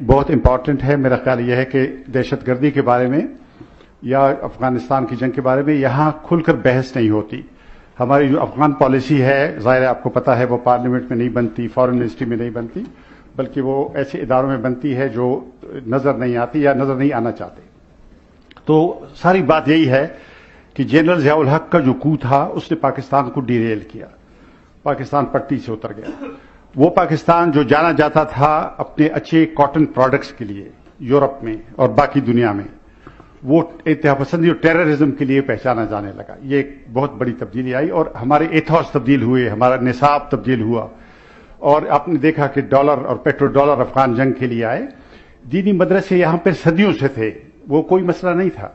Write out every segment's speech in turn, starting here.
بہت امپورٹنٹ ہے. میرا خیال یہ ہے کہ دہشت گردی کے بارے میں یا افغانستان کی جنگ کے بارے میں یہاں کھل کر بحث نہیں ہوتی. ہماری جو افغان پالیسی ہے ظاہر ہے آپ کو پتا ہے وہ پارلیمنٹ میں نہیں بنتی, فارن منسٹری میں نہیں بنتی, بلکہ وہ ایسے اداروں میں بنتی ہے جو نظر نہیں آتی یا نظر نہیں آنا چاہتے. تو ساری بات یہی ہے کہ جنرل ضیاء الحق کا جو کو تھا اس نے پاکستان کو ڈیریل کیا, پاکستان پٹی سے اتر گیا. وہ پاکستان جو جانا جاتا تھا اپنے اچھے کاٹن پروڈکٹس کے لیے یورپ میں اور باقی دنیا میں, وہ انتہا پسندی اور ٹیررزم کے لیے پہچانا جانے لگا. یہ ایک بہت بڑی تبدیلی آئی اور ہمارے ایتھوس تبدیل ہوئے, ہمارا نصاب تبدیل ہوا. اور آپ نے دیکھا کہ ڈالر اور پیٹرو ڈالر افغان جنگ کے لیے آئے. دینی مدرسے یہاں پہ صدیوں سے تھے, وہ کوئی مسئلہ نہیں تھا,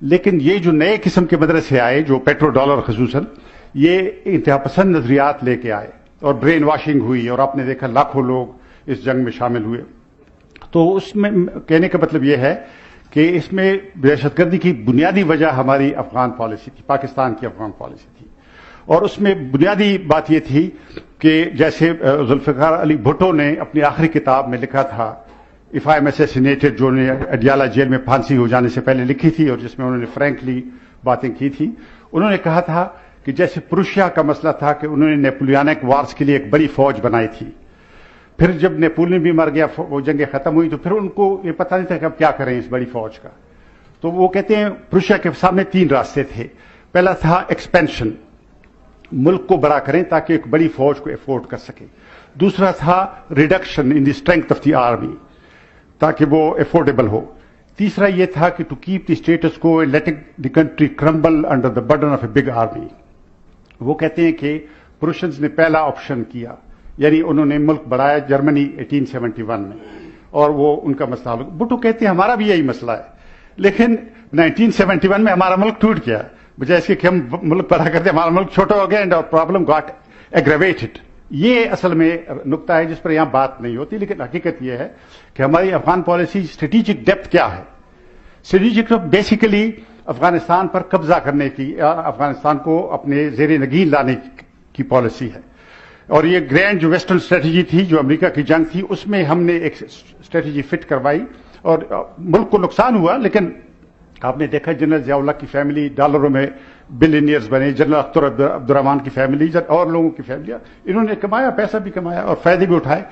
لیکن یہ جو نئے قسم کے مدرسے آئے جو پیٹرو ڈالر خصوصاً, یہ انتہا پسند نظریات لے کے آئے اور برین واشنگ ہوئی اور آپ نے دیکھا لاکھوں لوگ اس جنگ میں شامل ہوئے. تو اس میں کہنے کا مطلب یہ ہے کہ اس میں دہشت گردی کی بنیادی وجہ ہماری افغان پالیسی تھی, پاکستان کی افغان پالیسی تھی. اور اس میں بنیادی بات یہ تھی کہ جیسے ذوالفقار علی بھٹو نے اپنی آخری کتاب میں لکھا تھا اف آئی ایم اسیسینیٹڈ, جو نے اڈیالہ جیل میں پھانسی ہو جانے سے پہلے لکھی تھی اور جس میں انہوں نے فرینکلی باتیں کی تھی. انہوں نے کہا تھا کہ جیسے پروشیا کا مسئلہ تھا کہ انہوں نے نیپولیونک وارز کے لیے ایک بڑی فوج بنائی تھی, پھر جب نیپولین بھی مر گیا, وہ جنگیں ختم ہوئی, تو پھر ان کو یہ پتہ نہیں تھا کہ اب کیا کریں اس بڑی فوج کا. تو وہ کہتے ہیں پروشیا کے سامنے 3 راستے تھے. پہلا تھا ایکسپینشن, ملک کو بڑا کریں تاکہ ایک بڑی فوج کو افورڈ کر سکے. دوسرا تھا reduction in the strength of the army تاکہ وہ افورڈیبل ہو. تیسرا یہ تھا کہ to keep the status quo letting the country crumble under the burden of a big army. وہ کہتے ہیں کہ پروشنز نے پہلا آپشن کیا, یعنی انہوں نے ملک بڑھایا جرمنی 1871 میں, اور وہ ان کا مسئلہ. بھٹو کہتے ہیں ہمارا بھی یہی مسئلہ ہے, لیکن 1971 میں ہمارا ملک ٹوٹ گیا, بجائے اس کے کہ ہم ملک بڑا کرتے ہمارا ملک چھوٹا ہو گیا اینڈ اور پرابلم گاٹ ایگریویٹڈ. یہ اصل میں نقطہ ہے جس پر یہاں بات نہیں ہوتی, لیکن حقیقت یہ ہے کہ ہماری افغان پالیسی اسٹریٹجک ڈیپتھ کیا ہے. اسٹریٹجک بیسیکلی افغانستان پر قبضہ کرنے کی, افغانستان کو اپنے زیر نگین لانے کی پالیسی ہے. اور یہ گرینڈ جو ویسٹرن اسٹریٹجی تھی جو امریکہ کی جنگ تھی, اس میں ہم نے ایک اسٹریٹجی فٹ کروائی اور ملک کو نقصان ہوا. لیکن آپ نے دیکھا جنرل ضیاء الحق کی فیملی ڈالروں میں بلینئرز بنے, جنرل اختر عبد الرحمان کی فیملی اور لوگوں کی فیملیاں, انہوں نے کمایا, پیسہ بھی کمایا اور فائدے بھی اٹھائے.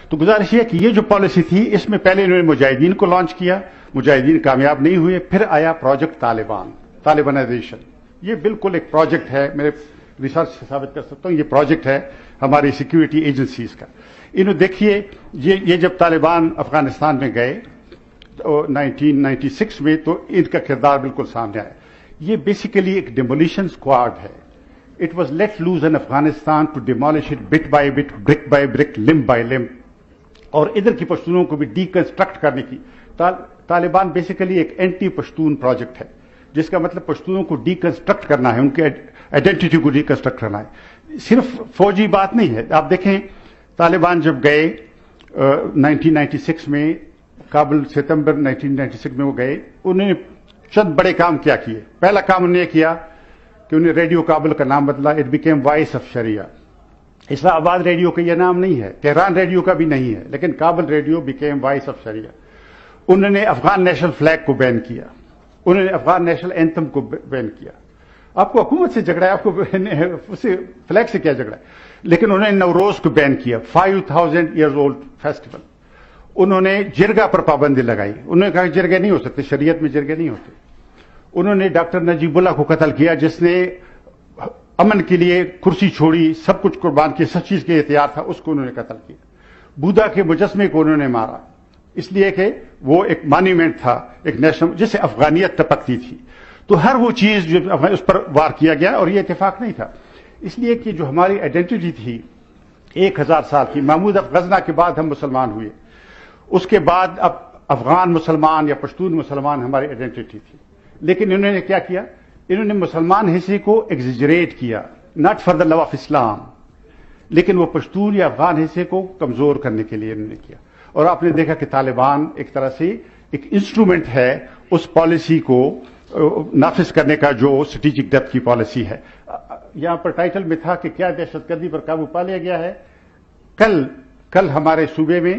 تو گزارش یہ کہ یہ جو پالیسی تھی اس میں پہلے انہوں نے مجاہدین کو لانچ کیا, مجاہدین کامیاب نہیں ہوئے, پھر آیا پروجیکٹ طالبان, طالبانائزیشن. یہ بالکل ایک پروجیکٹ ہے, میرے ریسرچ سے ثابت کر سکتا ہوں, یہ پروجیکٹ ہے ہماری سیکیورٹی ایجنسیز کا. انہوں دیکھیے یہ جب طالبان افغانستان میں گئے 1996 میں, تو ان کا کردار بالکل سامنے آیا. یہ بیسیکلی ایک ڈیمولیشن اسکواڈ ہے. It was let loose in Afghanistan to demolish it bit by bit, brick by brick, limb by limb, اور ادھر کی پشتونوں کو بھی ڈیکنسٹرکٹ کرنے کی. طالبان بیسیکلی ایک اینٹی پشتون پروجیکٹ ہے, جس کا مطلب پشتونوں کو ڈیکنسٹرکٹ کرنا ہے, ان کے آئیڈینٹی کو ڈیکنسٹرکٹ کرنا ہے. صرف فوجی بات نہیں ہے. آپ دیکھیں طالبان جب گئے 1996 میں کابل, ستمبر 1996 میں وہ گئے, انہوں نے چند بڑے کام کیا کیے. پہلا کام انہوں نے کیا کہ انہیں ریڈیو کابل کا نام بدلا, اٹ بیکیم وائس آف شریعہ. اسلام آباد ریڈیو کا یہ نام نہیں ہے, تہران ریڈیو کا بھی نہیں ہے, لیکن Kabul radio became voice of Sharia. انہوں نے افغان نیشنل فلیگ کو بین کیا, انہوں نے افغان نیشنل اینتھم کو بین کیا. آپ کو حکومت سے جھگڑا ہے, آپ کو فلیگ سے کیا جھگڑا ہے, لیکن انہوں نے نوروز کو بین کیا, 5000 ایئرز اولڈ فیسٹیول. انہوں نے جرگہ پر پابندی لگائی, انہوں نے کہا کہ جرگے نہیں ہو سکتے, شریعت میں جرگے نہیں ہوتے. انہوں نے ڈاکٹر نجیب اللہ کو قتل کیا, جس نے امن کے لیے کرسی چھوڑی, سب کچھ قربان کیا, سب چیز کے اختیار تھا, اس کو انہوں نے قتل کیا. بودھا کے مجسمے کو انہوں نے مارا, اس لیے کہ وہ ایک مانیومنٹ تھا, ایک نیشنل, جس سے افغانیت ٹپکتی تھی. تو ہر وہ چیز جو اس پر وار کیا گیا, اور یہ اتفاق نہیں تھا. اس لیے کہ جو ہماری آئیڈینٹی تھی 1000 سال کی, محمود غزنہ کے بعد ہم مسلمان ہوئے, اس کے بعد اب افغان مسلمان یا پشتون مسلمان ہماری آئیڈینٹی تھی. لیکن انہوں نے کیا کیا, انہوں نے مسلمان حصے کو ایگزیجریٹ کیا, not for the love of Islam, لیکن وہ پشتون یا افغان حصے کو کمزور کرنے کے لیے انہوں نے کیا. اور آپ نے دیکھا کہ طالبان ایک طرح سے ایک انسٹرومنٹ ہے اس پالیسی کو نافذ کرنے کا, جو اسٹریٹجک ڈیپتھ کی پالیسی ہے. یہاں پر ٹائٹل میں تھا کہ کیا دہشت گردی پر قابو پا لیا گیا ہے. کل ہمارے صوبے میں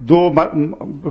2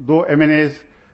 2 MNAs